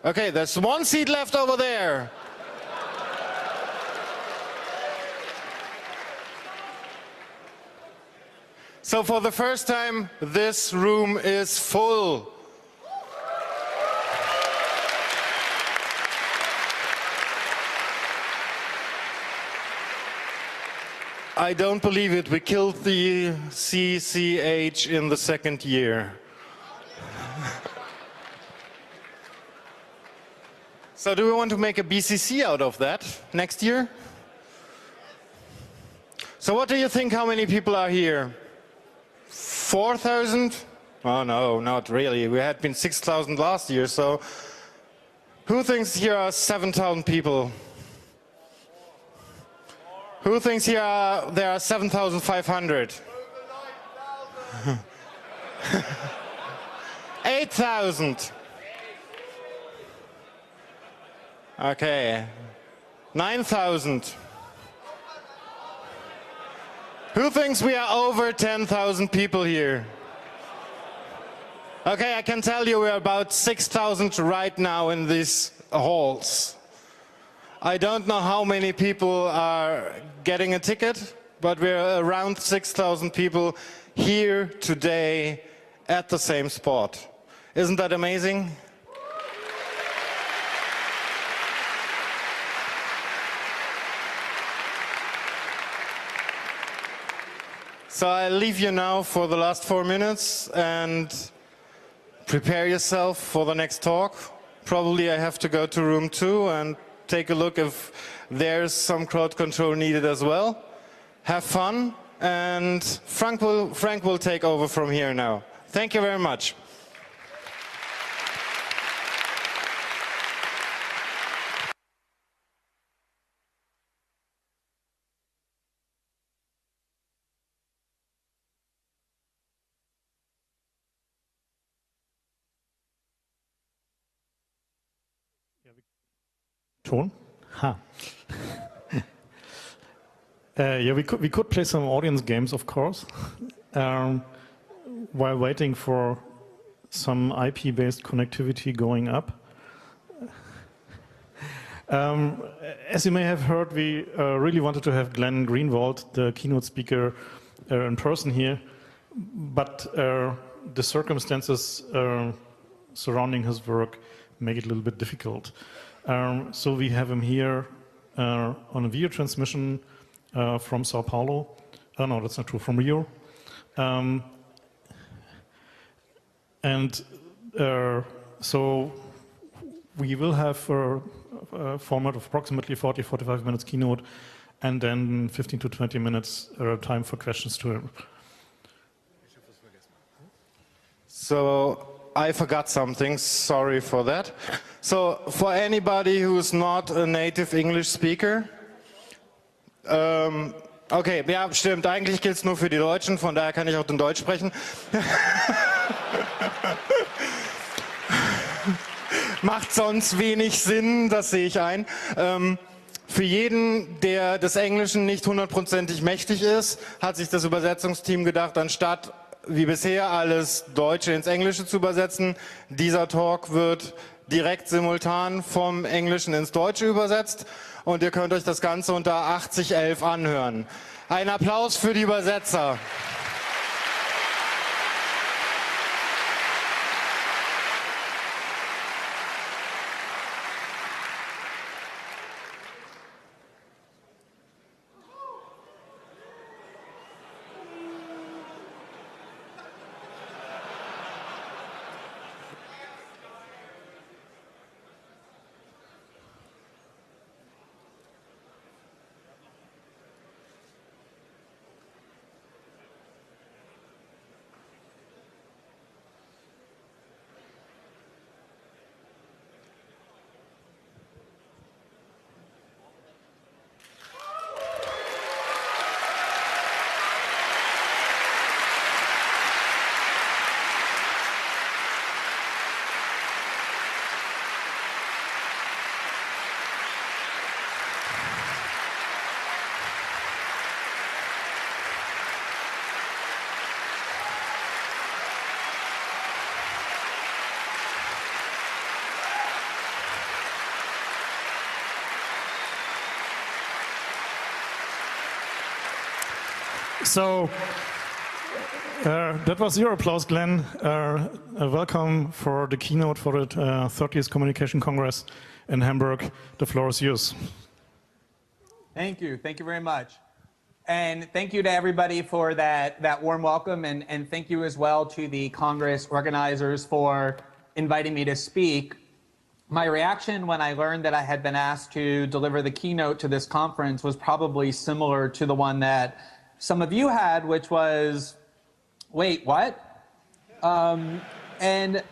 Okay, there's one seat left over there. So for the first time, this room is full. I don't believe it. We killed the CCH in the second year. So do we want to make a BCC out of that next year? So what do you think, how many people are here? 4,000? Oh no, not really. We had been 6,000 last year, so who thinks here are 7,000 people? Who thinks here there are 7,500? 8,000. Okay. 9,000. Who thinks we are over 10,000 people here? Okay, I can tell you we're about 6,000 right now in these halls. I don't know how many people are getting a ticket, but we're around 6,000 people here today at the same spot. Isn't that amazing? So I leave you now for the last 4 minutes and prepare yourself for the next talk. Probably I have to go to room 2 and take a look if there's some crowd control needed as well. Have fun, and Frank will take over from here now. Thank you very much. Ton? Ha. Yeah, we could play some audience games, of course, while waiting for some IP-based connectivity going up. As you may have heard, we really wanted to have Glen Greenwald, the keynote speaker, in person here, but the circumstances surrounding his work make it a little bit difficult. So we have him here on a video transmission from Sao Paulo. Oh no, that's not true, from Rio. So we will have a format of approximately 40-45 minutes keynote, and then 15 to 20 minutes time for questions to him. So I forgot something, sorry for that. So for anybody who's not a native English speaker, okay, ja, stimmt, eigentlich gilt es nur für die Deutschen, von daher kann ich auch in Deutsch sprechen. Macht sonst wenig Sinn, das sehe ich ein. Für jeden, der des Englischen nicht hundertprozentig mächtig ist, hat sich das Übersetzungsteam gedacht, anstatt wie bisher alles Deutsche ins Englische zu übersetzen, dieser Talk wird direkt simultan vom Englischen ins Deutsche übersetzt und ihr könnt euch das Ganze unter 8011 anhören. Ein Applaus für die Übersetzer. So that was your applause, Glenn. Welcome for the keynote for the 30th Communication Congress in Hamburg. The floor is yours. Thank you. Thank you very much. And thank you to everybody for that warm welcome. And thank you as well to the Congress organizers for inviting me to speak. My reaction when I learned that I had been asked to deliver the keynote to this conference was probably similar to the one that some of you had, which was, wait, what? And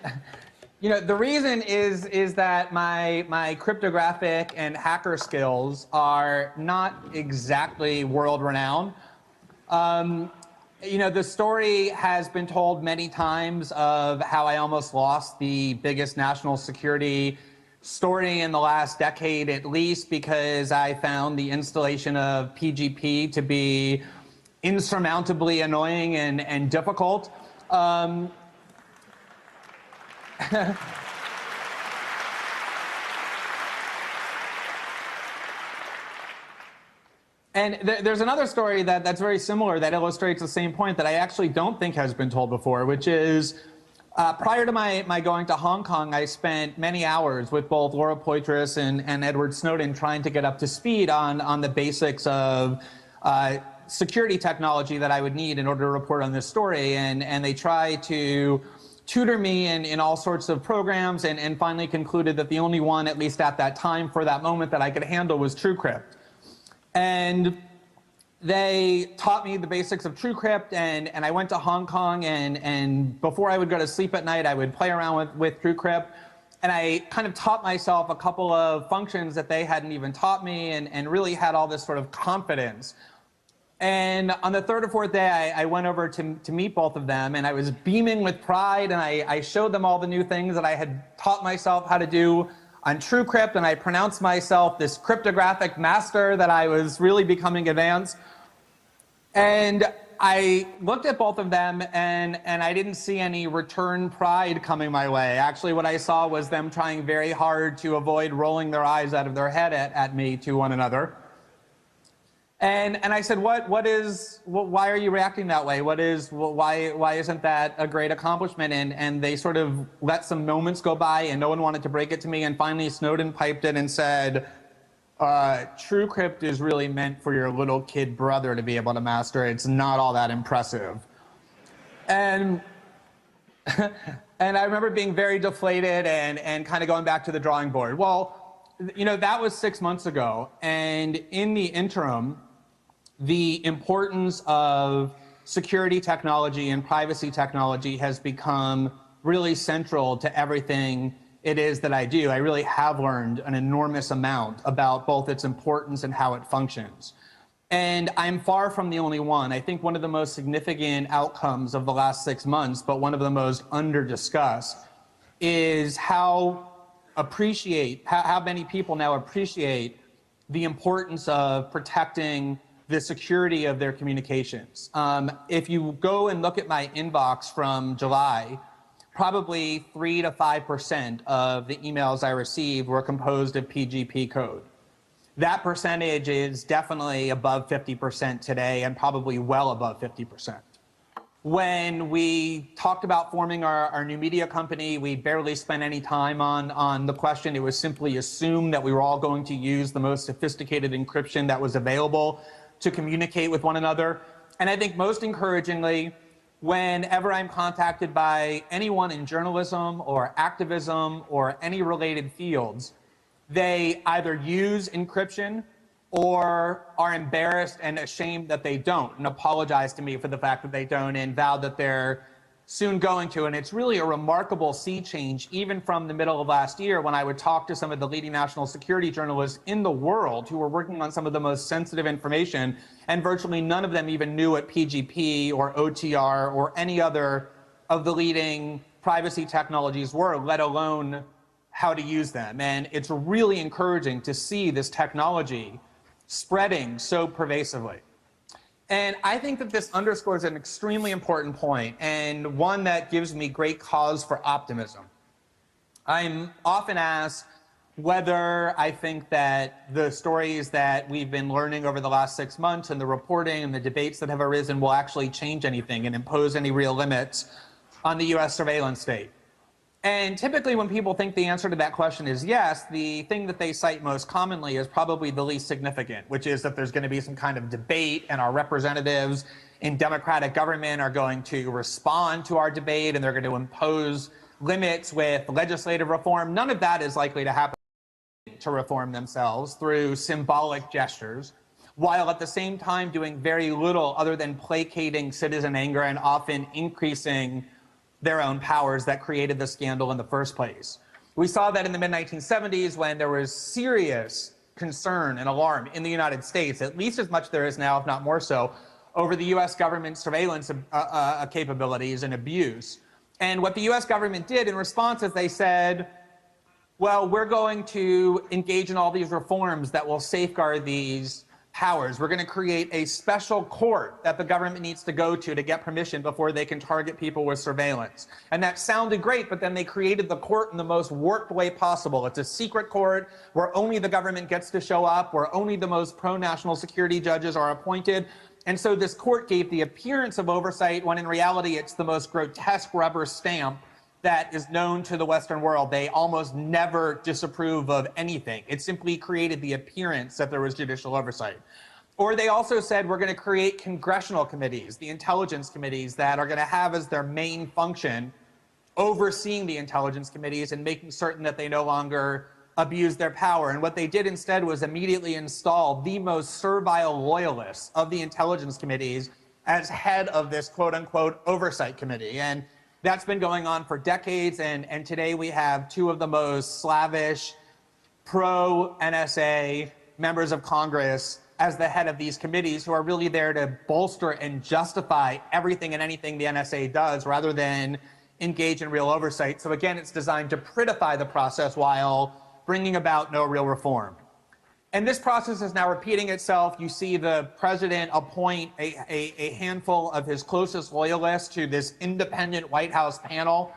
you know, the reason is that my cryptographic and hacker skills are not exactly world-renowned. You know, the story has been told many times of how I almost lost the biggest national security story in the last decade, at least, because I found the installation of PGP to be insurmountably annoying and difficult. And there's another story that's very similar that illustrates the same point that I actually don't think has been told before, which is prior to my going to Hong Kong, I spent many hours with both Laura Poitras and Edward Snowden trying to get up to speed on the basics of security technology that I would need in order to report on this story. And they tried to tutor me in all sorts of programs and finally concluded that the only one, at least at that time for that moment, that I could handle was TrueCrypt. And they taught me the basics of TrueCrypt, and I went to Hong Kong, and before I would go to sleep at night, I would play around with TrueCrypt, and I kind of taught myself a couple of functions that they hadn't even taught me, and really had all this sort of confidence. And on the third or fourth day, I went over to meet both of them, and I was beaming with pride, and I showed them all the new things that I had taught myself how to do on TrueCrypt, and I pronounced myself this cryptographic master that I was really becoming advanced. And I looked at both of them, and I didn't see any return pride coming my way. Actually, what I saw was them trying very hard to avoid rolling their eyes out of their head at me to one another. And I said, why are you reacting that way? Why isn't that a great accomplishment? And they sort of let some moments go by, and no one wanted to break it to me. And finally, Snowden piped in and said, TrueCrypt is really meant for your little kid brother to be able to master. It's not all that impressive. And and I remember being very deflated and kind of going back to the drawing board. Well, you know, that was 6 months ago. And in the interim, the importance of security technology and privacy technology has become really central to everything it is that I do. I really have learned an enormous amount about both its importance and how it functions. And I'm far from the only one. I think one of the most significant outcomes of the last 6 months, but one of the most under-discussed, is how many people now appreciate the importance of protecting the security of their communications. If you go and look at my inbox from July, probably 3 to 5% of the emails I received were composed of PGP code. That percentage is definitely above 50% today, and probably well above 50%. When we talked about forming our new media company, we barely spent any time on the question. It was simply assumed that we were all going to use the most sophisticated encryption that was available to communicate with one another. And I think most encouragingly, whenever I'm contacted by anyone in journalism or activism or any related fields, they either use encryption or are embarrassed and ashamed that they don't, and apologize to me for the fact that they don't, and vow that they're soon going to. And it's really a remarkable sea change, even from the middle of last year, when I would talk to some of the leading national security journalists in the world who were working on some of the most sensitive information, and virtually none of them even knew what PGP or OTR or any other of the leading privacy technologies were, let alone how to use them. And it's really encouraging to see this technology spreading so pervasively. And I think that this underscores an extremely important point, and one that gives me great cause for optimism. I'm often asked, whether I think that the stories that we've been learning over the last 6 months and the reporting and the debates that have arisen will actually change anything and impose any real limits on the US surveillance state. And typically when people think the answer to that question is yes, the thing that they cite most commonly is probably the least significant, which is that there's going to be some kind of debate and our representatives in democratic government are going to respond to our debate and they're going to impose limits with legislative reform. None of that is likely to happen to reform themselves through symbolic gestures, while at the same time doing very little other than placating citizen anger and often increasing their own powers that created the scandal in the first place. We saw that in the mid-1970s when there was serious concern and alarm in the United States, at least as much there is now, if not more so, over the US government surveillance capabilities and abuse. And what the US government did in response is they said, well, we're going to engage in all these reforms that will safeguard these powers. We're going to create a special court that the government needs to go to get permission before they can target people with surveillance. And that sounded great, but then they created the court in the most warped way possible. It's a secret court where only the government gets to show up, where only the most pro-national security judges are appointed. And so this court gave the appearance of oversight when in reality it's the most grotesque rubber stamp that is known to the Western world. They almost never disapprove of anything. It simply created the appearance that there was judicial oversight. Or they also said we're going to create congressional committees, the intelligence committees that are going to have as their main function overseeing the intelligence committees and making certain that they no longer abuse their power. And what they did instead was immediately install the most servile loyalists of the intelligence committees as head of this quote unquote oversight committee. And that's been going on for decades, and today we have two of the most slavish pro-NSA members of Congress as the head of these committees who are really there to bolster and justify everything and anything the NSA does rather than engage in real oversight. So again, it's designed to prettify the process while bringing about no real reform. And this process is now repeating itself. You see the president appoint a handful of his closest loyalists to this independent White House panel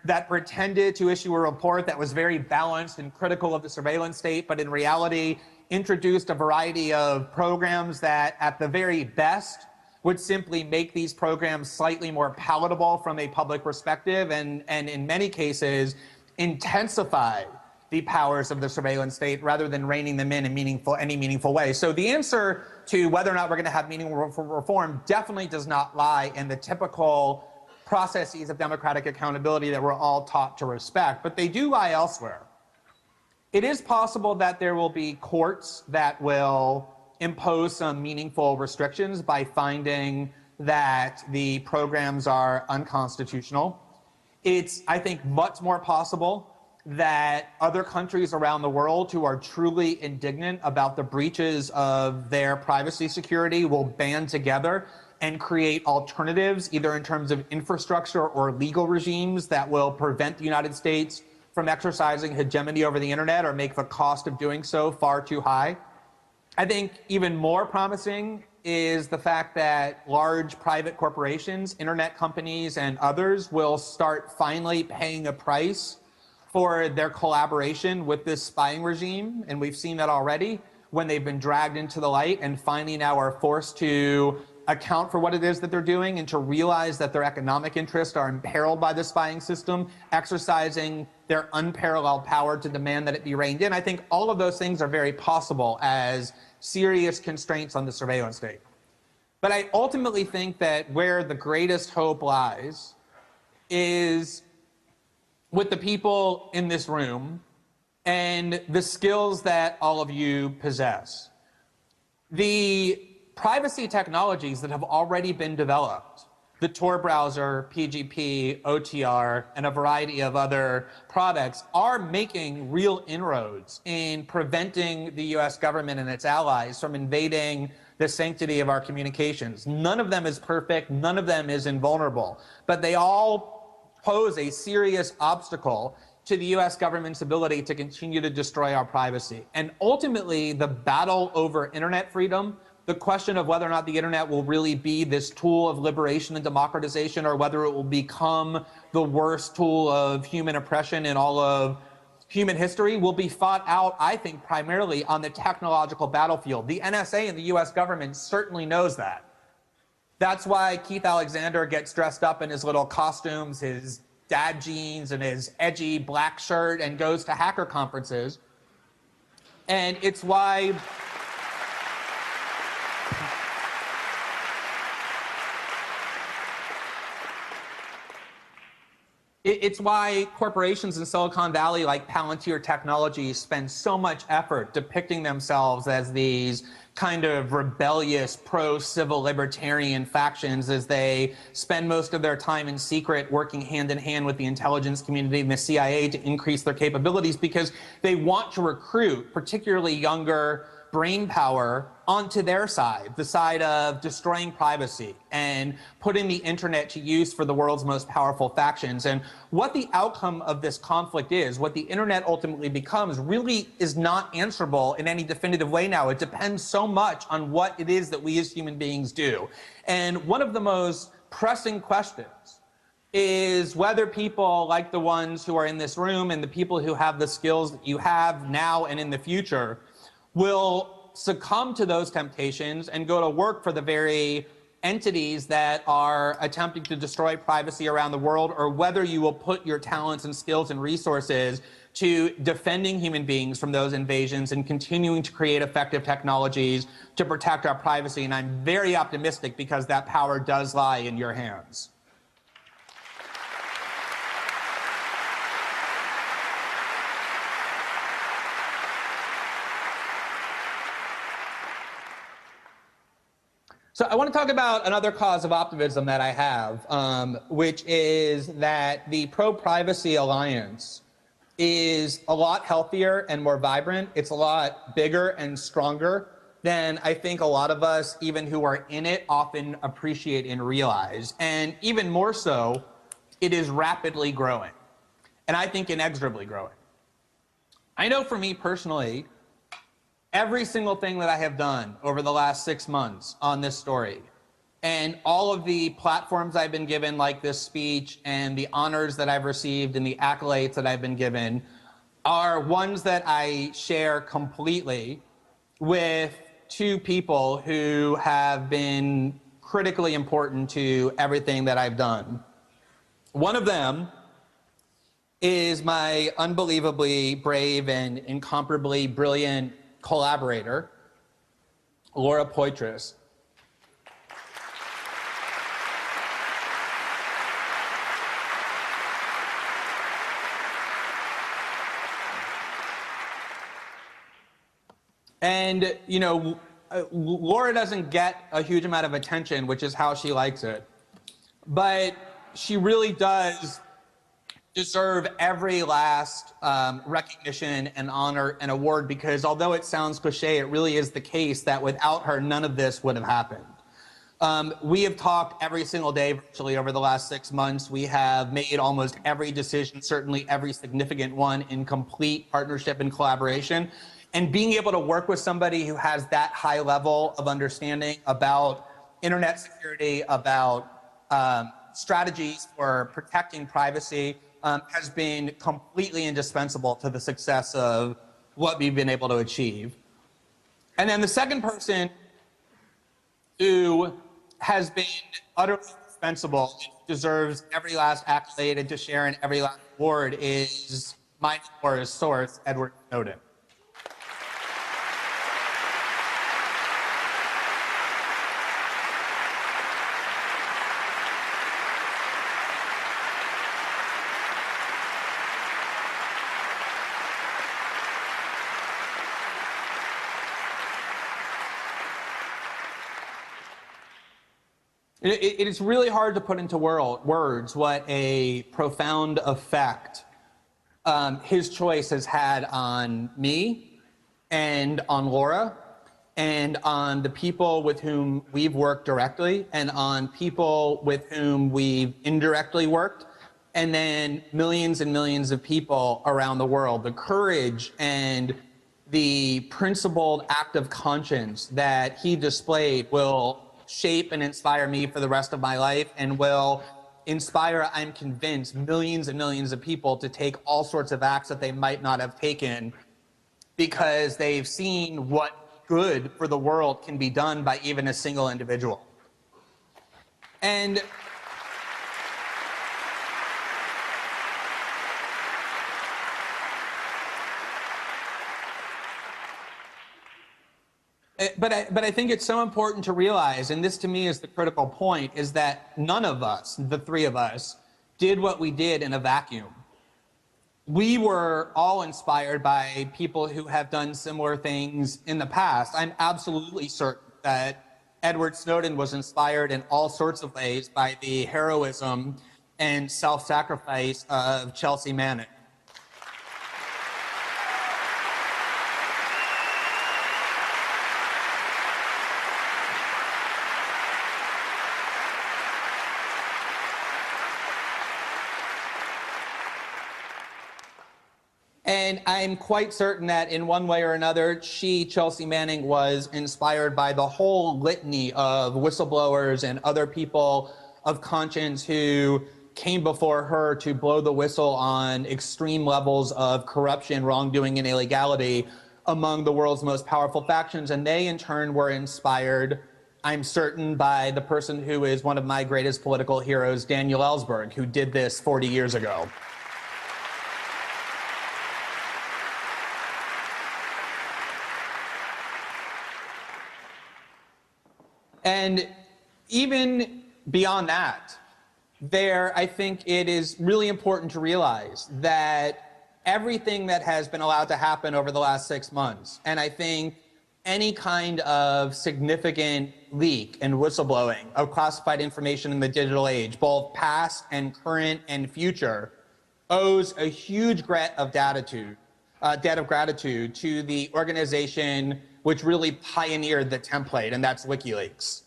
that pretended to issue a report that was very balanced and critical of the surveillance state, but in reality introduced a variety of programs that at the very best would simply make these programs slightly more palatable from a public perspective and in many cases intensify the powers of the surveillance state rather than reining them in any meaningful way. So the answer to whether or not we're going to have meaningful reform definitely does not lie in the typical processes of democratic accountability that we're all taught to respect, but they do lie elsewhere. It is possible that there will be courts that will impose some meaningful restrictions by finding that the programs are unconstitutional. It's, I think, much more possible that other countries around the world who are truly indignant about the breaches of their privacy security will band together and create alternatives, either in terms of infrastructure or legal regimes that will prevent the United States from exercising hegemony over the internet or make the cost of doing so far too high. I think even more promising is the fact that large private corporations, internet companies, and others will start finally paying a price for their collaboration with this spying regime, and we've seen that already when they've been dragged into the light and finally now are forced to account for what it is that they're doing and to realize that their economic interests are imperiled by the spying system, exercising their unparalleled power to demand that it be reined in. I think all of those things are very possible as serious constraints on the surveillance state. But I ultimately think that where the greatest hope lies is with the people in this room and the skills that all of you possess. The privacy technologies that have already been developed, the Tor browser, PGP, OTR, and a variety of other products are making real inroads in preventing the US government and its allies from invading the sanctity of our communications. None of them is perfect, none of them is invulnerable, but they all pose a serious obstacle to the US government's ability to continue to destroy our privacy. And ultimately, the battle over internet freedom, the question of whether or not the internet will really be this tool of liberation and democratization, or whether it will become the worst tool of human oppression in all of human history will be fought out, I think, primarily on the technological battlefield. The NSA and the US government certainly knows that. That's why Keith Alexander gets dressed up in his little costumes, his dad jeans, and his edgy black shirt and goes to hacker conferences. And it's why corporations in Silicon Valley like Palantir Technologies spend so much effort depicting themselves as these kind of rebellious pro-civil libertarian factions, as they spend most of their time in secret working hand in hand with the intelligence community and the CIA to increase their capabilities, because they want to recruit particularly younger brain power onto their side, the side of destroying privacy and putting the internet to use for the world's most powerful factions. And what the outcome of this conflict is, what the internet ultimately becomes, really is not answerable in any definitive way now. It depends so much on what it is that we as human beings do. And one of the most pressing questions is whether people like the ones who are in this room and the people who have the skills that you have now and in the future will succumb to those temptations and go to work for the very entities that are attempting to destroy privacy around the world, or whether you will put your talents and skills and resources to defending human beings from those invasions and continuing to create effective technologies to protect our privacy. And I'm very optimistic because that power does lie in your hands. So I want to talk about another cause of optimism that I have, which is that the Pro-Privacy Alliance is a lot healthier and more vibrant. It's a lot bigger and stronger than I think a lot of us, even who are in it, often appreciate and realize. And even more so, it is rapidly growing, and I think inexorably growing. I know for me personally, every single thing that I have done over the last 6 months on this story, and all of the platforms I've been given, like this speech, and the honors that I've received and the accolades that I've been given, are ones that I share completely with two people who have been critically important to everything that I've done. One of them is my unbelievably brave and incomparably brilliant collaborator, Laura Poitras. And, you know, Laura doesn't get a huge amount of attention, which is how she likes it. But she really does deserve every last recognition and honor and award, because although it sounds cliche, it really is the case that without her, none of this would have happened. We have talked every single day virtually over the last 6 months. We have made almost every decision, certainly every significant one, in complete partnership and collaboration. And being able to work with somebody who has that high level of understanding about internet security, about strategies for protecting privacy, has been completely indispensable to the success of what we've been able to achieve. And then the second person who has been utterly indispensable, deserves every last accolade and to share in every last award, is my Nora's source, Edward Snowden. It is really hard to put into words what a profound effect his choice has had on me and on Laura and on the people with whom we've worked directly and on people with whom we've indirectly worked, and then millions and millions of people around the world. The courage and the principled act of conscience that he displayed will shape and inspire me for the rest of my life, and will inspire, I'm convinced, millions and millions of people to take all sorts of acts that they might not have taken because they've seen what good for the world can be done by even a single individual. And But I think it's so important to realize, and this to me is the critical point, is that none of us, the three of us, did what we did in a vacuum. We were all inspired by people who have done similar things in the past. I'm absolutely certain that Edward Snowden was inspired in all sorts of ways by the heroism and self-sacrifice of Chelsea Manning. And I'm quite certain that in one way or another, she, Chelsea Manning, was inspired by the whole litany of whistleblowers and other people of conscience who came before her to blow the whistle on extreme levels of corruption, wrongdoing, and illegality among the world's most powerful factions. And they, in turn, were inspired, I'm certain, by the person who is one of my greatest political heroes, Daniel Ellsberg, who did this 40 years ago. And even beyond that, I think it is really important to realize that everything that has been allowed to happen over the last 6 months, and I think any kind of significant leak and whistleblowing of classified information in the digital age, both past and current and future, owes a huge debt of gratitude to the organization which really pioneered the template, and that's WikiLeaks.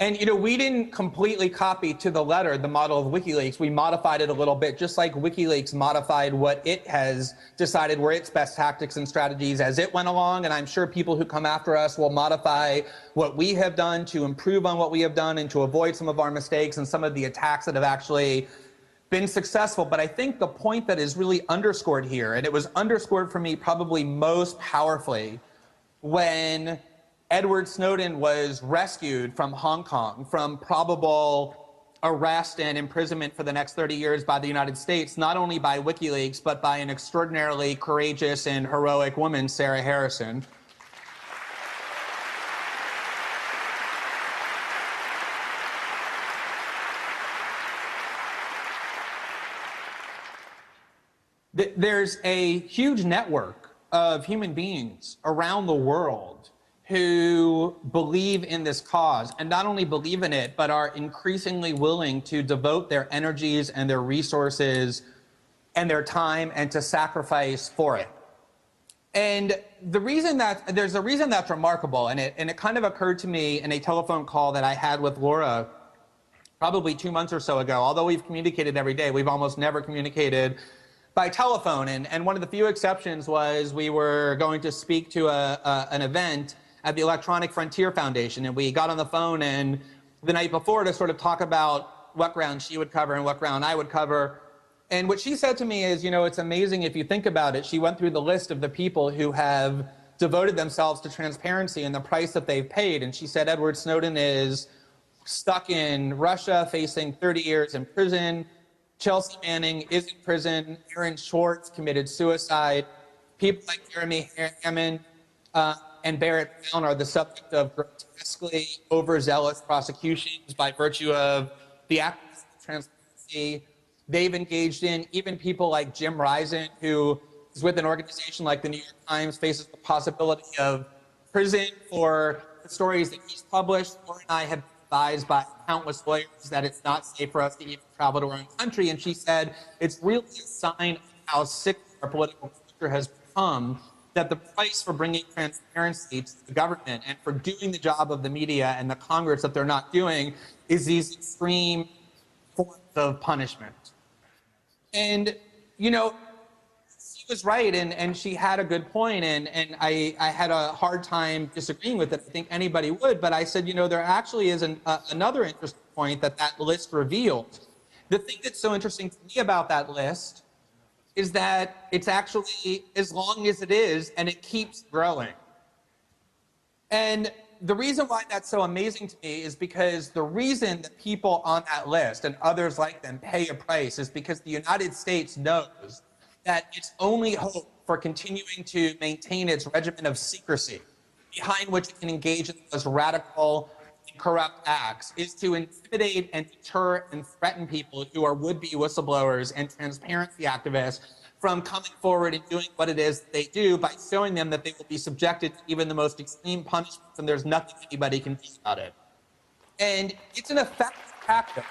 And, we didn't completely copy to the letter the model of WikiLeaks. We modified it a little bit, just like WikiLeaks modified what it has decided were its best tactics and strategies as it went along. And I'm sure people who come after us will modify what we have done to improve on what we have done and to avoid some of our mistakes and some of the attacks that have actually been successful. But I think the point that is really underscored here, and it was underscored for me probably most powerfully when Edward Snowden was rescued from Hong Kong from probable arrest and imprisonment for the next 30 years by the United States, not only by WikiLeaks, but by an extraordinarily courageous and heroic woman, Sarah Harrison. There's a huge network of human beings around the world who believe in this cause, and not only believe in it, but are increasingly willing to devote their energies and their resources and their time and to sacrifice for it. And there's a reason that's remarkable, and it kind of occurred to me in a telephone call that I had with Laura probably 2 months or so ago. Although we've communicated every day, we've almost never communicated by telephone. And one of the few exceptions was we were going to speak to an event at the Electronic Frontier Foundation, and we got on the phone and the night before to sort of talk about what ground she would cover and what ground I would cover. And what she said to me is, it's amazing if you think about it. She went through the list of the people who have devoted themselves to transparency and the price that they've paid. And she said Edward Snowden is stuck in Russia, facing 30 years in prison. Chelsea Manning is in prison. Aaron Schwartz committed suicide. People like Jeremy Hammond and Barrett Brown are the subject of grotesquely overzealous prosecutions by virtue of the activism of transparency they've engaged in. Even people like Jim Risen, who is with an organization like the New York Times, faces the possibility of prison for the stories that he's published. Laura and I have been advised by countless lawyers that it's not safe for us to even travel to our own country. And she said it's really a sign of how sick our political culture has become, that the price for bringing transparency to the government and for doing the job of the media and the Congress that they're not doing is these extreme forms of punishment. And, was right, and she had a good point, and I had a hard time disagreeing with it. I think anybody would, but I said, you know, there actually is another interesting point that list revealed. The thing that's so interesting to me about that list is that it's actually as long as it is, and it keeps growing. And the reason why that's so amazing to me is because the reason that people on that list and others like them pay a price is because the United States knows that its only hope for continuing to maintain its regimen of secrecy, behind which it can engage in those radical, corrupt acts, is to intimidate and deter and threaten people who are would-be whistleblowers and transparency activists from coming forward and doing what it is they do by showing them that they will be subjected to even the most extreme punishments and there's nothing anybody can do about it. And it's an effective tactic.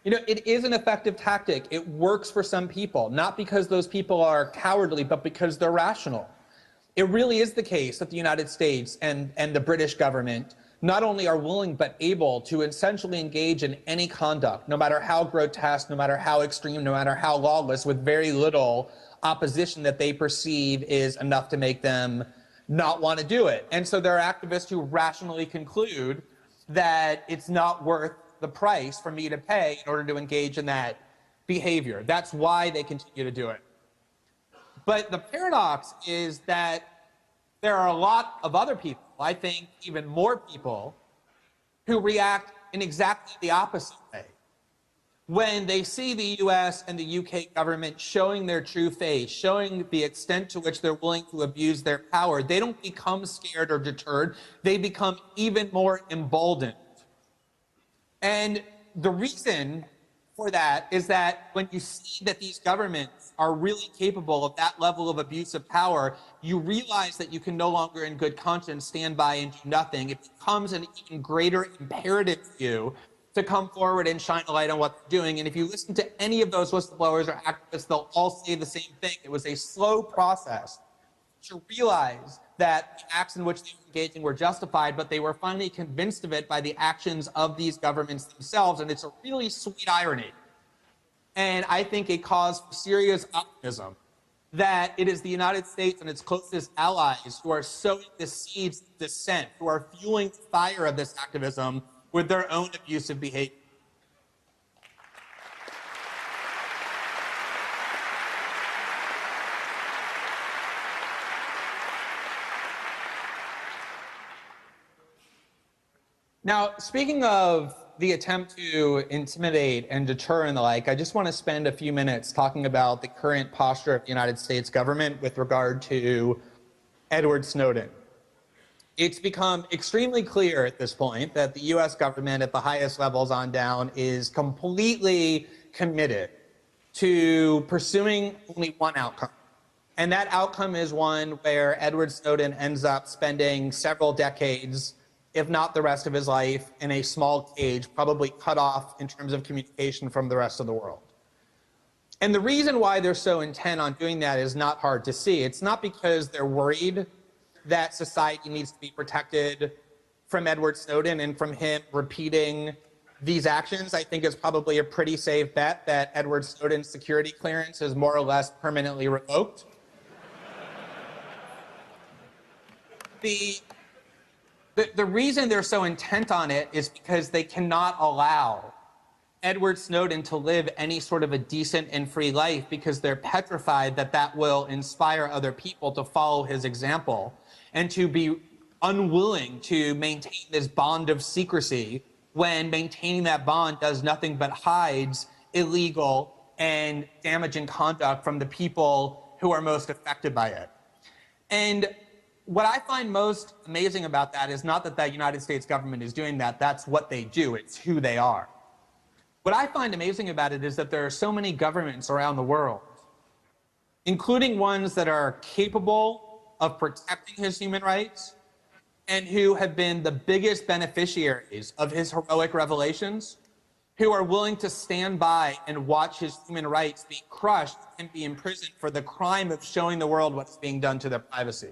You know, it is an effective tactic. It works for some people, not because those people are cowardly, but because they're rational. It really is the case that the United States and the British government not only are willing but able to essentially engage in any conduct, no matter how grotesque, no matter how extreme, no matter how lawless, with very little opposition that they perceive is enough to make them not want to do it. And so there are activists who rationally conclude that it's not worth the price for me to pay in order to engage in that behavior. That's why they continue to do it. But the paradox is that there are a lot of other people, I think even more people, who react in exactly the opposite way. When they see the US and the UK government showing their true face, showing the extent to which they're willing to abuse their power, they don't become scared or deterred, they become even more emboldened. And the reason for that is that when you see that these governments are really capable of that level of abuse of power, you realize that you can no longer in good conscience stand by and do nothing. It becomes an even greater imperative to you to come forward and shine a light on what they're doing. And if you listen to any of those whistleblowers or activists, they'll all say the same thing. It was a slow process to realize that the acts in which they were engaging were justified, but they were finally convinced of it by the actions of these governments themselves. And it's a really sweet irony. And I think a cause for serious optimism that it is the United States and its closest allies who are sowing the seeds of dissent, who are fueling the fire of this activism with their own abusive behavior. Now, speaking of the attempt to intimidate and deter and the like, I just want to spend a few minutes talking about the current posture of the United States government with regard to Edward Snowden. It's become extremely clear at this point that the US government at the highest levels on down is completely committed to pursuing only one outcome. And that outcome is one where Edward Snowden ends up spending several decades, if not the rest of his life, in a small cage, probably cut off in terms of communication from the rest of the world. And the reason why they're so intent on doing that is not hard to see. It's not because they're worried that society needs to be protected from Edward Snowden and from him repeating these actions. I think it's probably a pretty safe bet that Edward Snowden's security clearance is more or less permanently revoked. The reason they're so intent on it is because they cannot allow Edward Snowden to live any sort of a decent and free life because they're petrified that that will inspire other people to follow his example and to be unwilling to maintain this bond of secrecy when maintaining that bond does nothing but hides illegal and damaging conduct from the people who are most affected by it. And what I find most amazing about that is not that the United States government is doing that. That's what they do. It's who they are. What I find amazing about it is that there are so many governments around the world, including ones that are capable of protecting his human rights and who have been the biggest beneficiaries of his heroic revelations, who are willing to stand by and watch his human rights be crushed and be imprisoned for the crime of showing the world what's being done to their privacy.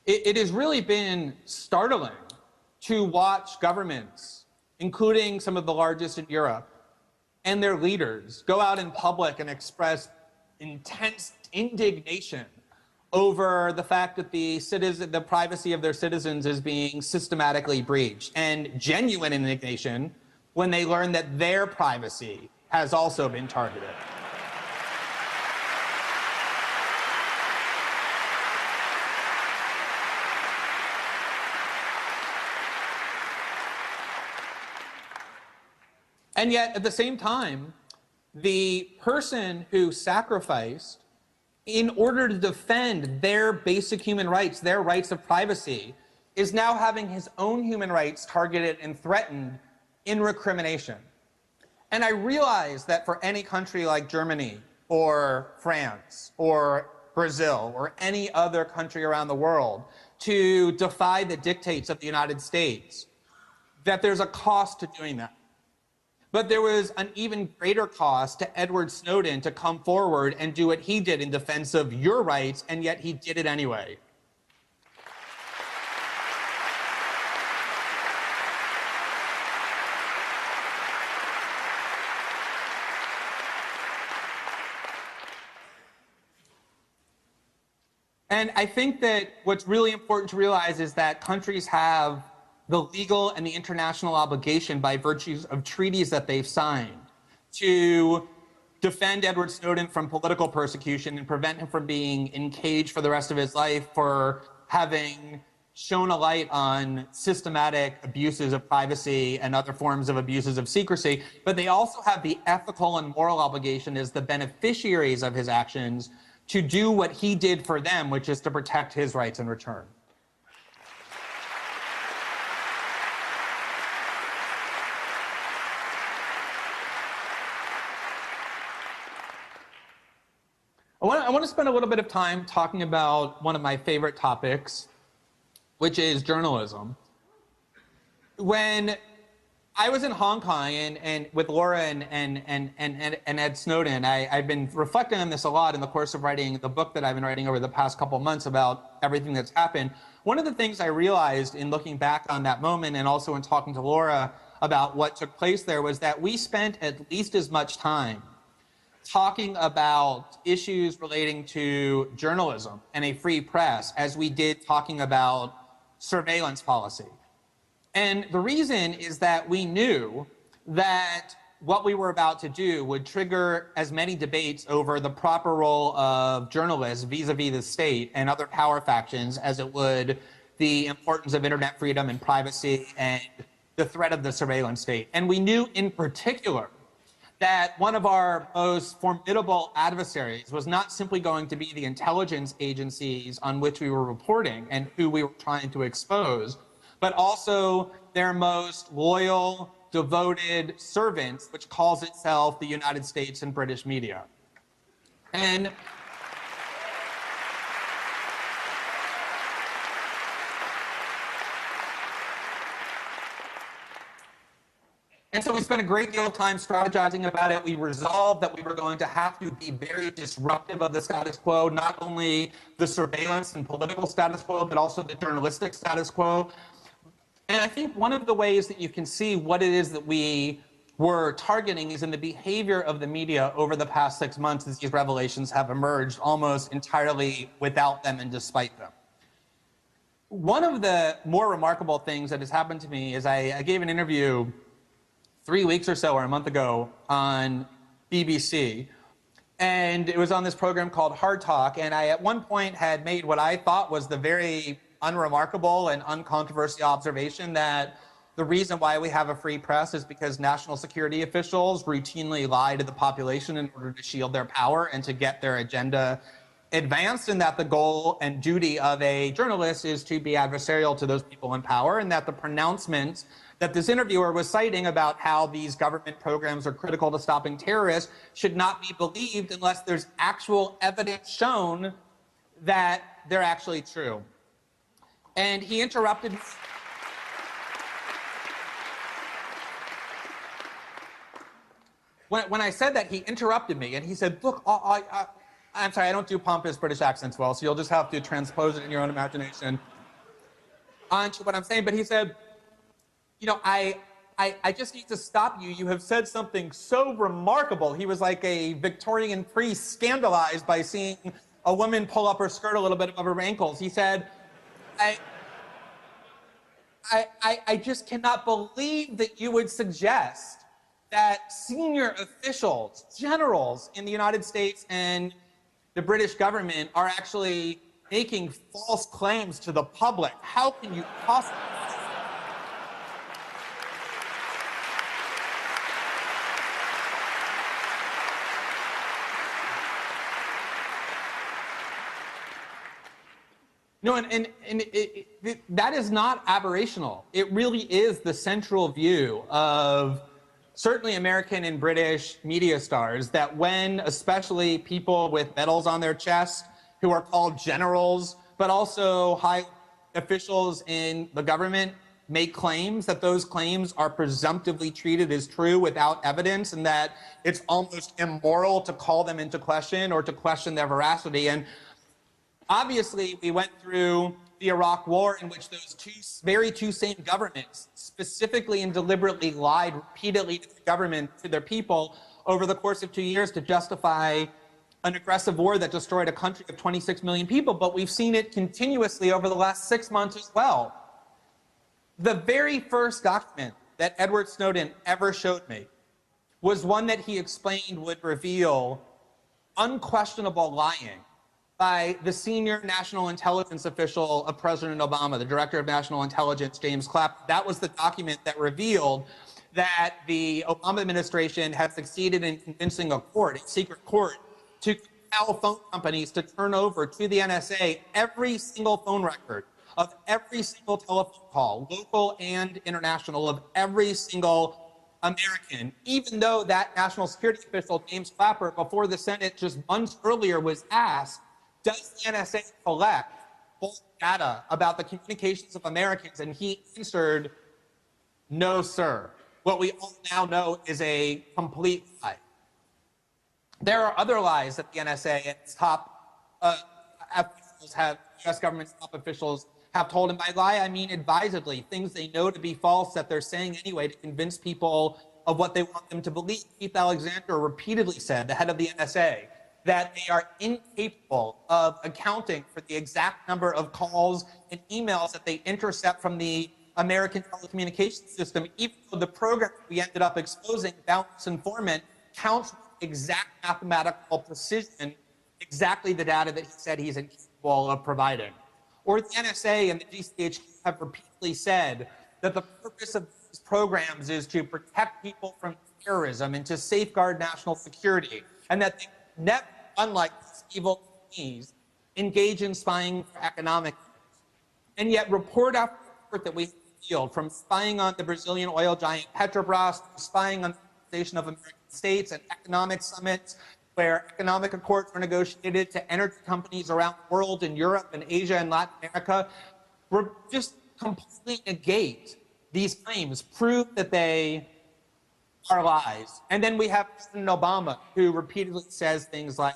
it has really been startling to watch governments, including some of the largest in Europe, and their leaders go out in public and express intense indignation over the fact that the privacy of their citizens is being systematically breached, and genuine indignation when they learn that their privacy has also been targeted. And yet, at the same time, the person who sacrificed in order to defend their basic human rights, their rights of privacy, is now having his own human rights targeted and threatened in recrimination. And I realize that for any country like Germany or France or Brazil or any other country around the world to defy the dictates of the United States, that there's a cost to doing that. But there was an even greater cost to Edward Snowden to come forward and do what he did in defense of your rights, and yet he did it anyway. And I think that what's really important to realize is that countries have the legal and the international obligation by virtue of treaties that they've signed to defend Edward Snowden from political persecution and prevent him from being in cage for the rest of his life for having shone a light on systematic abuses of privacy and other forms of abuses of secrecy. But they also have the ethical and moral obligation as the beneficiaries of his actions to do what he did for them, which is to protect his rights in return. I want to spend a little bit of time talking about one of my favorite topics, which is journalism. When I was in Hong Kong and with Laura and Ed Snowden, I've been reflecting on this a lot in the course of writing the book that I've been writing over the past couple months about everything that's happened. One of the things I realized in looking back on that moment and also in talking to Laura about what took place there was that we spent at least as much time talking about issues relating to journalism and a free press as we did talking about surveillance policy. And the reason is that we knew that what we were about to do would trigger as many debates over the proper role of journalists vis-a-vis the state and other power factions as it would the importance of internet freedom and privacy and the threat of the surveillance state. And we knew in particular that one of our most formidable adversaries was not simply going to be the intelligence agencies on which we were reporting and who we were trying to expose, but also their most loyal, devoted servants, which calls itself the United States and British media. And so we spent a great deal of time strategizing about it. We resolved that we were going to have to be very disruptive of the status quo, not only the surveillance and political status quo, but also the journalistic status quo. And I think one of the ways that you can see what it is that we were targeting is in the behavior of the media over the past 6 months as these revelations have emerged almost entirely without them and despite them. One of the more remarkable things that has happened to me is I gave an interview 3 weeks or so or a month ago on BBC, and it was on this program called Hard Talk, and I at one point had made what I thought was the very unremarkable and uncontroversial observation that the reason why we have a free press is because national security officials routinely lie to the population in order to shield their power and to get their agenda advanced, and that the goal and duty of a journalist is to be adversarial to those people in power, and that the pronouncements that this interviewer was citing about how these government programs are critical to stopping terrorists should not be believed unless there's actual evidence shown that they're actually true. And he interrupted. When I said that, he interrupted me and he said, look, I'm sorry, I don't do pompous British accents well, so you'll just have to transpose it in your own imagination. on to what I'm saying, but he said, you know, I just need to stop you. You have said something so remarkable. He was like a Victorian priest scandalized by seeing a woman pull up her skirt a little bit above her ankles. He said, I just cannot believe that you would suggest that senior officials, generals in the United States and the British government are actually making false claims to the public. How can you possibly? No, that is not aberrational. It really is the central view of certainly American and British media stars that when especially people with medals on their chest who are called generals, but also high officials in the government make claims, that those claims are presumptively treated as true without evidence, and that it's almost immoral to call them into question or to question their veracity. And obviously, we went through the Iraq War in which those two same governments specifically and deliberately lied repeatedly to the government, to their people, over the course of 2 years to justify an aggressive war that destroyed a country of 26 million people. But we've seen it continuously over the last 6 months as well. The very first document that Edward Snowden ever showed me was one that he explained would reveal unquestionable lying by the senior national intelligence official of President Obama, the director of national intelligence, James Clapper. That was the document that revealed that the Obama administration had succeeded in convincing a secret court, to compel phone companies to turn over to the NSA every single phone record of every single telephone call, local and international, of every single American, even though that national security official, James Clapper, before the Senate just months earlier was asked, does the NSA collect full data about the communications of Americans? And he answered, no, sir. What we all now know is a complete lie. There are other lies that the NSA and its top officials have, U.S. government's top officials have told. And by lie, I mean advisedly, things they know to be false that they're saying anyway to convince people of what they want them to believe. Keith Alexander repeatedly said, the head of the NSA, that they are incapable of accounting for the exact number of calls and emails that they intercept from the American telecommunications system, even though the program we ended up exposing, Bounce Informant, counts with exact mathematical precision exactly the data that he said he's incapable of providing. Or the NSA and the GCHQ have repeatedly said that the purpose of these programs is to protect people from terrorism and to safeguard national security, and that they never, unlike these evil companies, engage in spying for economic use. And yet report after report that we've revealed, from spying on the Brazilian oil giant Petrobras, to spying on the Organization of American States and economic summits where economic accords were negotiated to energy companies around the world in Europe and Asia and Latin America, just completely negate these claims, prove that they are lies. And then we have President Obama, who repeatedly says things like,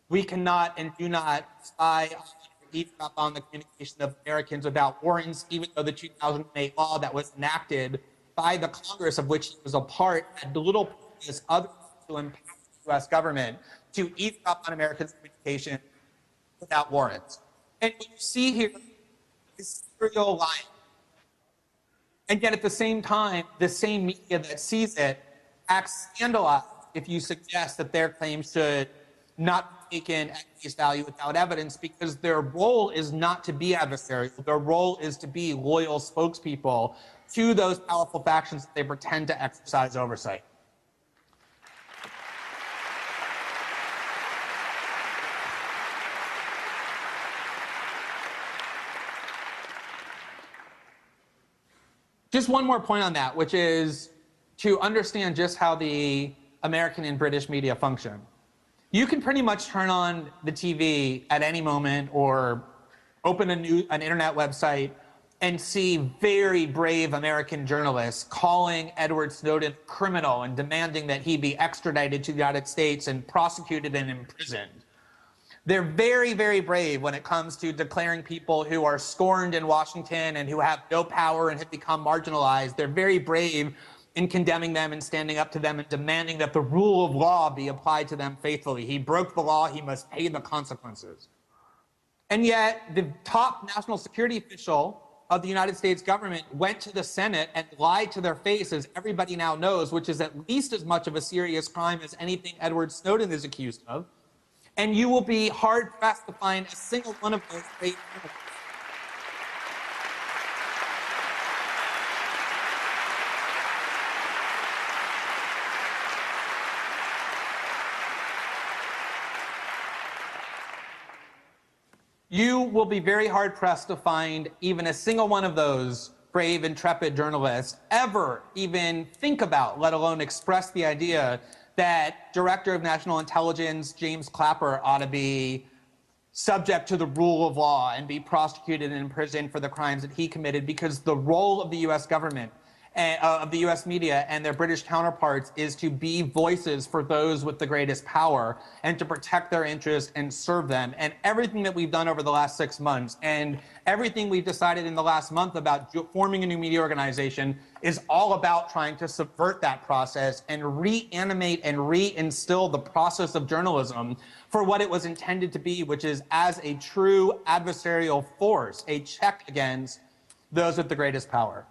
we cannot and do not spy on or eavesdrop on the communication of Americans without warrants, even though the 2008 law that was enacted by the Congress of which he was a part had little purpose other than to empower the U.S. government to eavesdrop on Americans' communication without warrants. And what you see here is serial lying. And yet at the same time, the same media that sees it acts scandalized if you suggest that their claims should not be taken at face value without evidence, because their role is not to be adversarial. Their role is to be loyal spokespeople to those powerful factions that they pretend to exercise oversight. Just one more point on that, which is to understand just how the American and British media function. You can pretty much turn on the TV at any moment or open an internet website and see very brave American journalists calling Edward Snowden a criminal and demanding that he be extradited to the United States and prosecuted and imprisoned. They're very, very brave when it comes to declaring people who are scorned in Washington and who have no power and have become marginalized. They're very brave in condemning them and standing up to them and demanding that the rule of law be applied to them faithfully. He broke the law, he must pay the consequences. And yet, the top national security official of the United States government went to the Senate and lied to their face, as everybody now knows, which is at least as much of a serious crime as anything Edward Snowden is accused of. And you will be hard-pressed to find a single one of those great criminals. You will be very hard-pressed to find even a single one of those brave, intrepid journalists ever even think about, let alone express the idea that Director of National Intelligence James Clapper ought to be subject to the rule of law and be prosecuted and imprisoned for the crimes that he committed, because the role of the U.S. government, of the U.S. media and their British counterparts, is to be voices for those with the greatest power and to protect their interests and serve them. And everything that we've done over the last 6 months and everything we've decided in the last month about forming a new media organization is all about trying to subvert that process and reanimate and reinstill the process of journalism for what it was intended to be, which is as a true adversarial force, a check against those with the greatest power.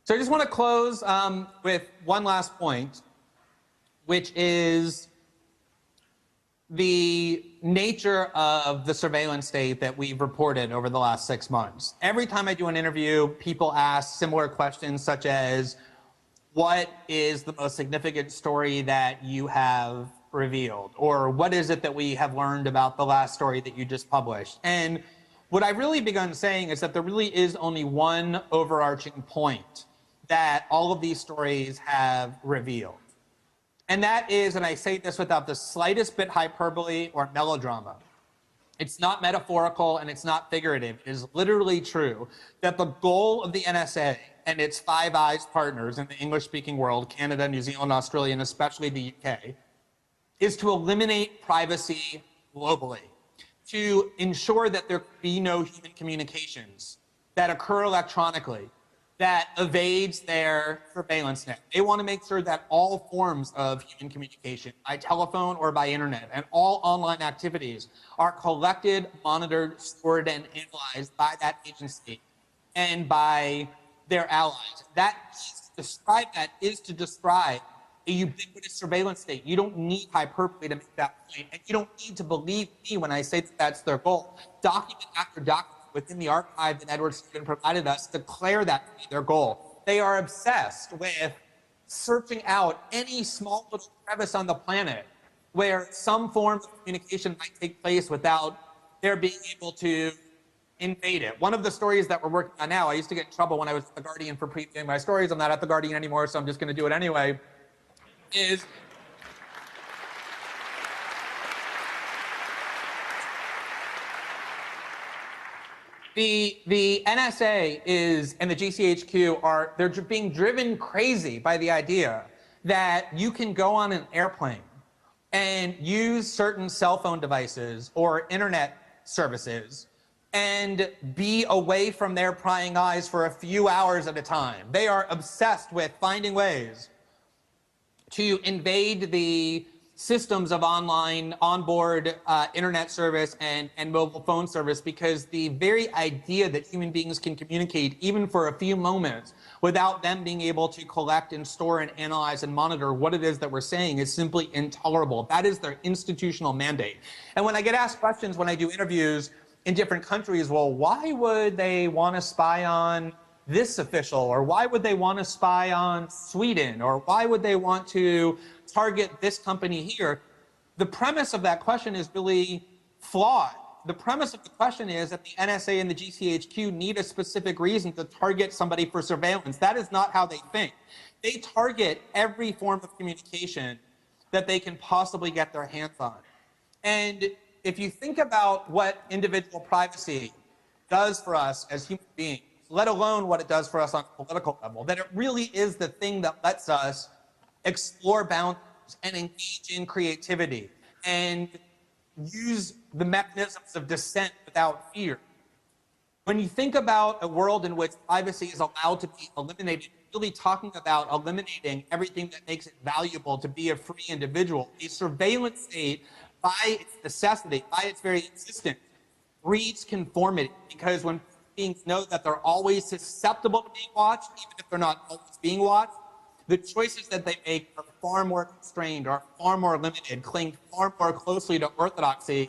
So I just want to close with one last point, which is the nature of the surveillance state that we've reported over the last 6 months. Every time I do an interview, people ask similar questions such as, what is the most significant story that you have revealed? Or what is it that we have learned about the last story that you just published? And what I've really begun saying is that there really is only one overarching point that all of these stories have revealed. And that is, and I say this without the slightest bit hyperbole or melodrama, it's not metaphorical and it's not figurative, it is literally true, that the goal of the NSA and its Five Eyes partners in the English-speaking world, Canada, New Zealand, Australia, and especially the UK, is to eliminate privacy globally, to ensure that there be no human communications that occur electronically, that evades their surveillance net. They want to make sure that all forms of human communication, by telephone or by internet, and all online activities are collected, monitored, stored, and analyzed by that agency and by their allies. Is to describe a ubiquitous surveillance state. You don't need hyperbole to make that point, and you don't need to believe me when I say that that's their goal. Document after document within the archive that Edward Snowden provided us declare that to be their goal. They are obsessed with searching out any small little crevice on the planet where some form of communication might take place without their being able to invade it. One of the stories that we're working on now, I used to get in trouble when I was at The Guardian for previewing my stories. I'm not at The Guardian anymore, so I'm just going to do it anyway, is the NSA and the GCHQ they're being driven crazy by the idea that you can go on an airplane and use certain cell phone devices or internet services and be away from their prying eyes for a few hours at a time. They are obsessed with finding ways to invade the systems of online onboard internet service and mobile phone service, because the very idea that human beings can communicate even for a few moments without them being able to collect and store and analyze and monitor what it is that we're saying is simply intolerable. That is their institutional mandate. And when I get asked questions when I do interviews in different countries, well, why would they want to spy on this official, or why would they want to spy on Sweden, or why would they want to target this company here? The premise of that question is really flawed. The premise of the question is that the NSA and the GCHQ need a specific reason to target somebody for surveillance. That is not how they think. They target every form of communication that they can possibly get their hands on. And if you think about what individual privacy does for us as human beings, let alone what it does for us on a political level, then it really is the thing that lets us explore boundaries and engage in creativity and use the mechanisms of dissent without fear. When you think about a world in which privacy is allowed to be eliminated, really talking about eliminating everything that makes it valuable to be a free individual, a surveillance state, by its necessity, by its very existence, breeds conformity, because when beings know that they're always susceptible to being watched, even if they're not always being watched, the choices that they make are far more constrained, are far more limited, cling far more closely to orthodoxy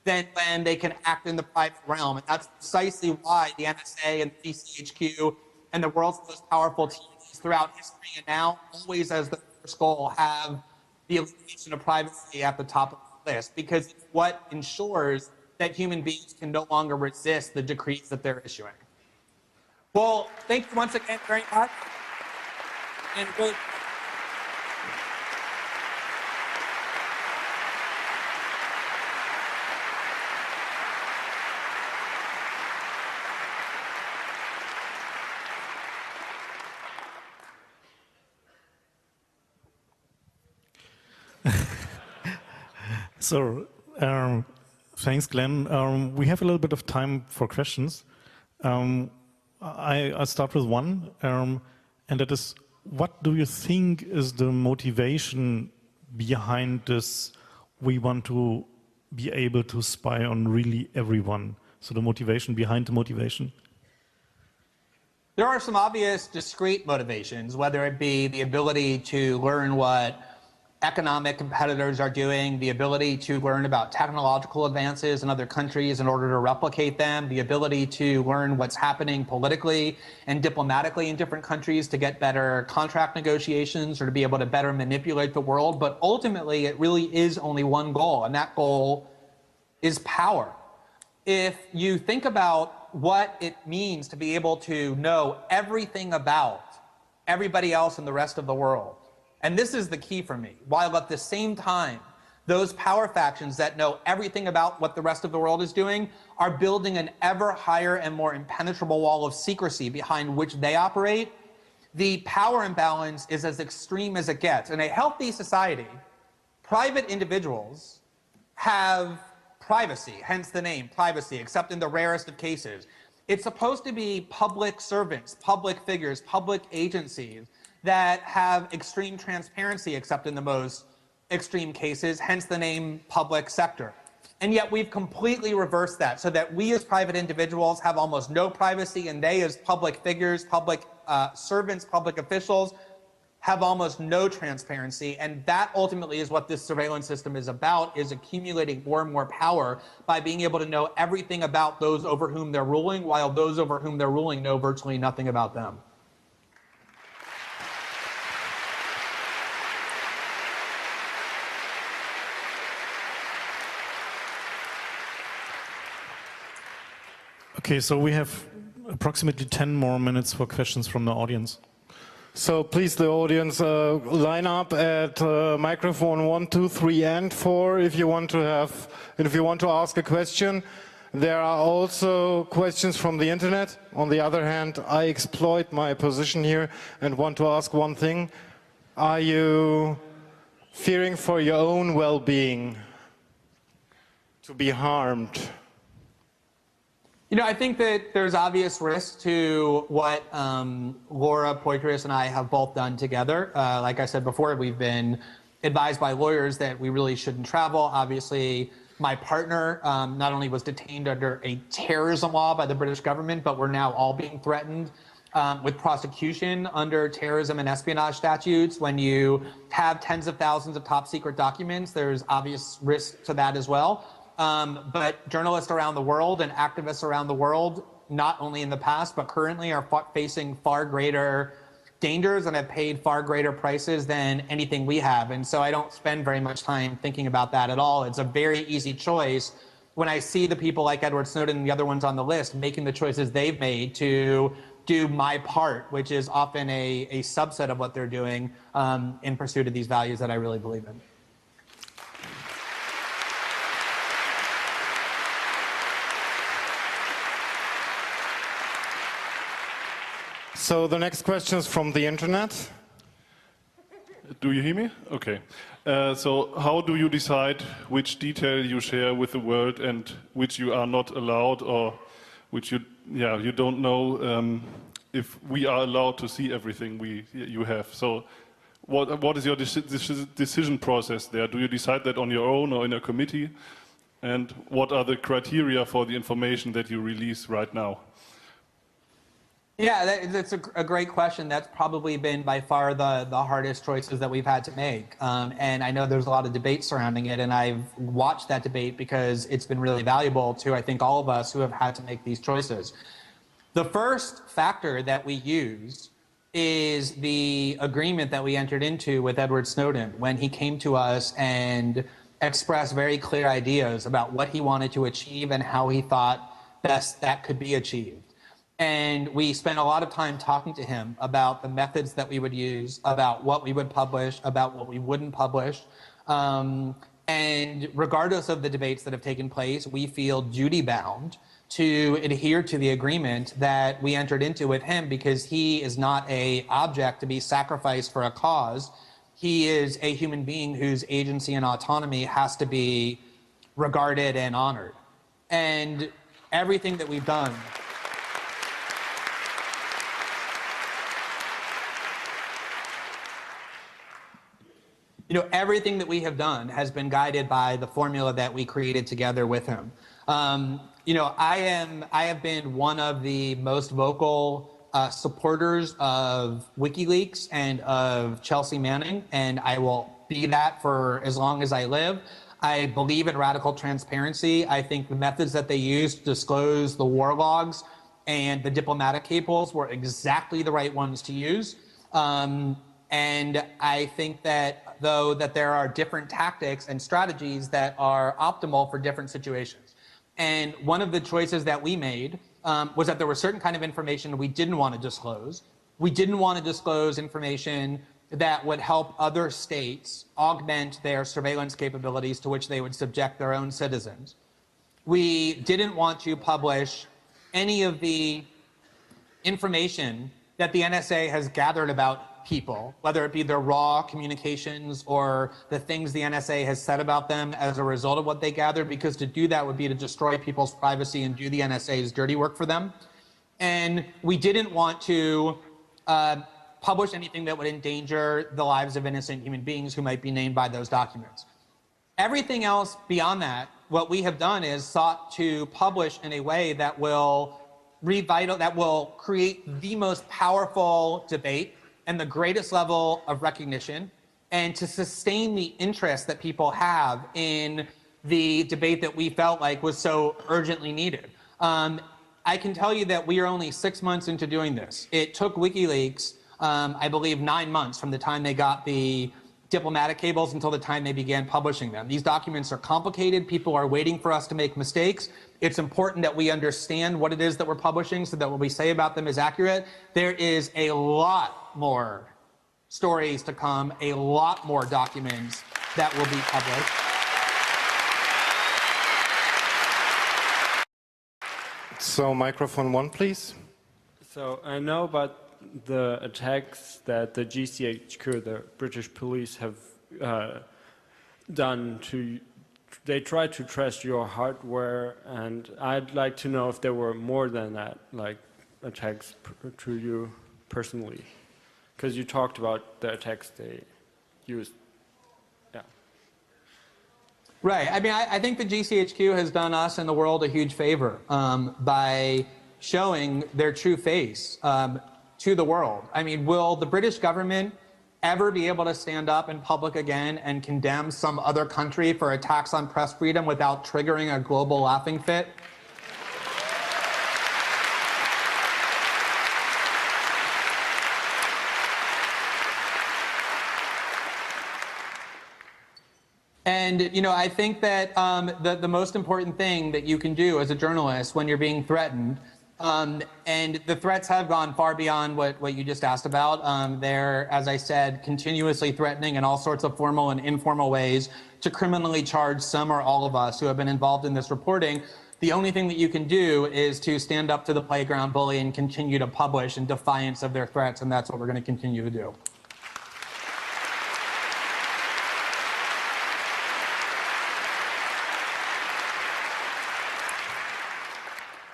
than when they can act in the private realm. And that's precisely why the NSA and the GCHQ and the world's most powerful TVs throughout history and now always as the first goal have the elimination of privacy at the top of the list, because it's what ensures that human beings can no longer resist the decrees that they're issuing. Well, thank you once again very much. And good. So, thanks, Glenn. We have a little bit of time for questions. I'll start with one, and that is, what do you think is the motivation behind this? We want to be able to spy on really everyone. So the motivation behind the motivation? There are some obvious discrete motivations, whether it be the ability to learn what economic competitors are doing, the ability to learn about technological advances in other countries in order to replicate them, the ability to learn what's happening politically and diplomatically in different countries to get better contract negotiations or to be able to better manipulate the world. But ultimately, it really is only one goal, and that goal is power. If you think about what it means to be able to know everything about everybody else in the rest of the world, and this is the key for me, while at the same time, those power factions that know everything about what the rest of the world is doing are building an ever higher and more impenetrable wall of secrecy behind which they operate, the power imbalance is as extreme as it gets. In a healthy society, private individuals have privacy, hence the name, privacy, except in the rarest of cases. It's supposed to be public servants, public figures, public agencies that have extreme transparency, except in the most extreme cases, hence the name public sector. And yet we've completely reversed that so that we as private individuals have almost no privacy, and they as public figures, public servants, public officials have almost no transparency. And that ultimately is what this surveillance system is about, is accumulating more and more power by being able to know everything about those over whom they're ruling, while those over whom they're ruling know virtually nothing about them. Okay, so we have approximately 10 more minutes for questions from the audience. So please, the audience, line up at microphone 1, 2, 3, and 4 if you want to ask a question. There are also questions from the internet. On the other hand, I exploit my position here and want to ask one thing. Are you fearing for your own well-being to be harmed? You know, I think that there's obvious risk to what Laura Poitras and I have both done together. Like I said before, we've been advised by lawyers that we really shouldn't travel. Obviously, my partner not only was detained under a terrorism law by the British government, but we're now all being threatened with prosecution under terrorism and espionage statutes. When you have tens of thousands of top secret documents, there's obvious risk to that as well. But journalists around the world and activists around the world, not only in the past, but currently are facing far greater dangers and have paid far greater prices than anything we have. And so I don't spend very much time thinking about that at all. It's a very easy choice when I see the people like Edward Snowden and the other ones on the list making the choices they've made to do my part, which is often a subset of what they're doing in pursuit of these values that I really believe in. So the next question is from the internet. Do you hear me? Okay. So how do you decide which detail you share with the world and which you are not allowed, or which you don't know if we are allowed to see everything you have? So what is your decision process there? Do you decide that on your own or in a committee? And what are the criteria for the information that you release right now? Yeah, that's a great question. That's probably been by far the hardest choices that we've had to make. And I know there's a lot of debate surrounding it, and I've watched that debate because it's been really valuable to, I think, all of us who have had to make these choices. The first factor that we use is the agreement that we entered into with Edward Snowden when he came to us and expressed very clear ideas about what he wanted to achieve and how he thought best that could be achieved. And we spent a lot of time talking to him about the methods that we would use, about what we would publish, about what we wouldn't publish. And regardless of the debates that have taken place, we feel duty-bound to adhere to the agreement that we entered into with him, because he is not an object to be sacrificed for a cause. He is a human being whose agency and autonomy has to be regarded and honored. And everything that we've done everything that we have done has been guided by the formula that we created together with him. I have been one of the most vocal supporters of WikiLeaks and of Chelsea Manning, and I will be that for as long as I live. I believe in radical transparency. I think the methods that they used to disclose the war logs and the diplomatic cables were exactly the right ones to use. And I think that, though, that there are different tactics and strategies that are optimal for different situations. And one of the choices that we made was that there was certain kind of information we didn't want to disclose. We didn't want to disclose information that would help other states augment their surveillance capabilities to which they would subject their own citizens. We didn't want to publish any of the information that the NSA has gathered about people, whether it be their raw communications or the things the NSA has said about them as a result of what they gathered, because to do that would be to destroy people's privacy and do the NSA's dirty work for them. And we didn't want to publish anything that would endanger the lives of innocent human beings who might be named by those documents. Everything else beyond that, what we have done is sought to publish in a way that will create the most powerful debate and the greatest level of recognition, and to sustain the interest that people have in the debate that we felt like was so urgently needed. I can tell you that we are only 6 months into doing this. It took WikiLeaks, I believe, 9 months from the time they got the diplomatic cables until the time they began publishing them. These documents are complicated. People are waiting for us to make mistakes. It's important that we understand what it is that we're publishing so that what we say about them is accurate. There is a lot more stories to come, a lot more documents that will be published. So microphone 1, please. So I know about the attacks that the GCHQ, the British police, have done to, they tried to trace your hardware, and I'd like to know if there were more than that, like attacks to you personally, because you talked about the attacks they used. Yeah. Right. I mean, I think the GCHQ has done us and the world a huge favor by showing their true face to the world. I mean, will the British government ever be able to stand up in public again and condemn some other country for attacks on press freedom without triggering a global laughing fit? And, you know, I think that the most important thing that you can do as a journalist when you're being threatened, and the threats have gone far beyond what you just asked about. They're, as I said, continuously threatening in all sorts of formal and informal ways to criminally charge some or all of us who have been involved in this reporting. The only thing that you can do is to stand up to the playground bully and continue to publish in defiance of their threats, and that's what we're going to continue to do.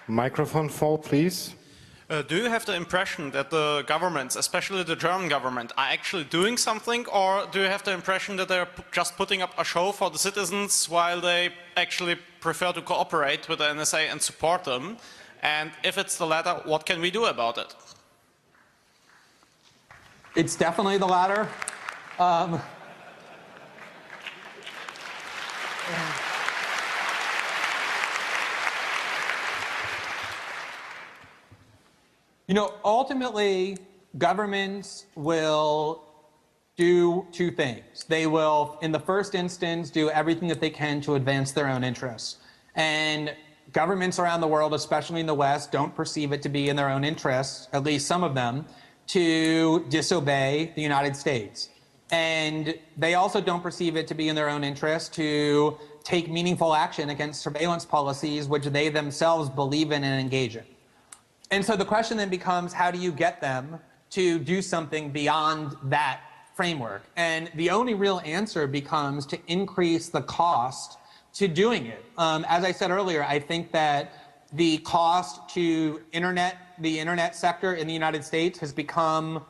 Microphone 4, please. Do you have the impression that the governments, especially the German government, are actually doing something, or do you have the impression that they're just putting up a show for the citizens while they actually prefer to cooperate with the NSA and support them? And if it's the latter, what can we do about it? It's definitely the latter. You know, ultimately, governments will do two things. They will, in the first instance, do everything that they can to advance their own interests. And governments around the world, especially in the West, don't perceive it to be in their own interests, at least some of them, to disobey the United States. And they also don't perceive it to be in their own interest to take meaningful action against surveillance policies which they themselves believe in and engage in. And so the question then becomes, how do you get them to do something beyond that framework? And the only real answer becomes to increase the cost to doing it. As I said earlier, I think that the cost to the internet sector in the United States has become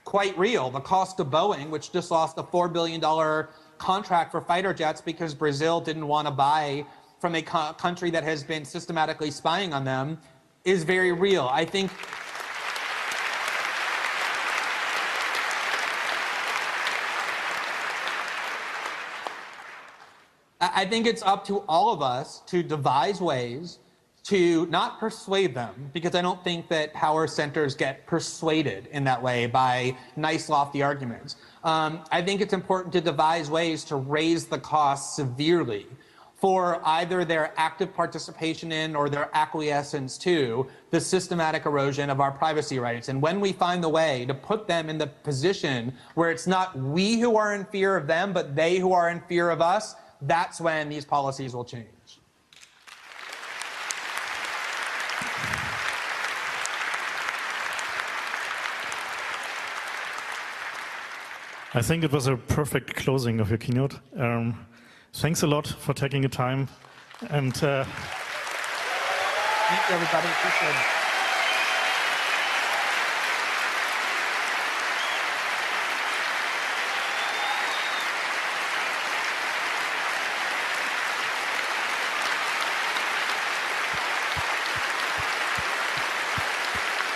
quite real. The cost to Boeing, which just lost a $4 billion contract for fighter jets because Brazil didn't want to buy from a country that has been systematically spying on them, is very real. I think it's up to all of us to devise ways to not persuade them, because I don't think that power centers get persuaded in that way by nice, lofty arguments. I think it's important to devise ways to raise the cost severely for either their active participation in or their acquiescence to the systematic erosion of our privacy rights. And when we find the way to put them in the position where it's not we who are in fear of them, but they who are in fear of us, that's when these policies will change. I think it was a perfect closing of your keynote. Thanks a lot for taking the time. And thank you, everybody. Appreciate it.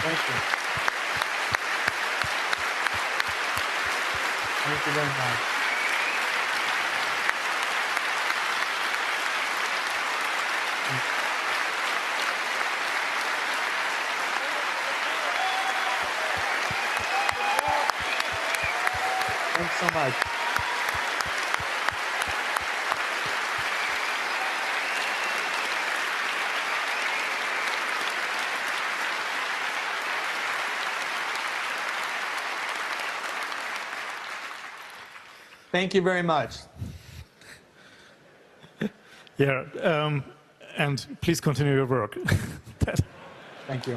Thank you. Thank you very much. Thanks so much. Thank you very much. yeah, and please continue your work. Thank you.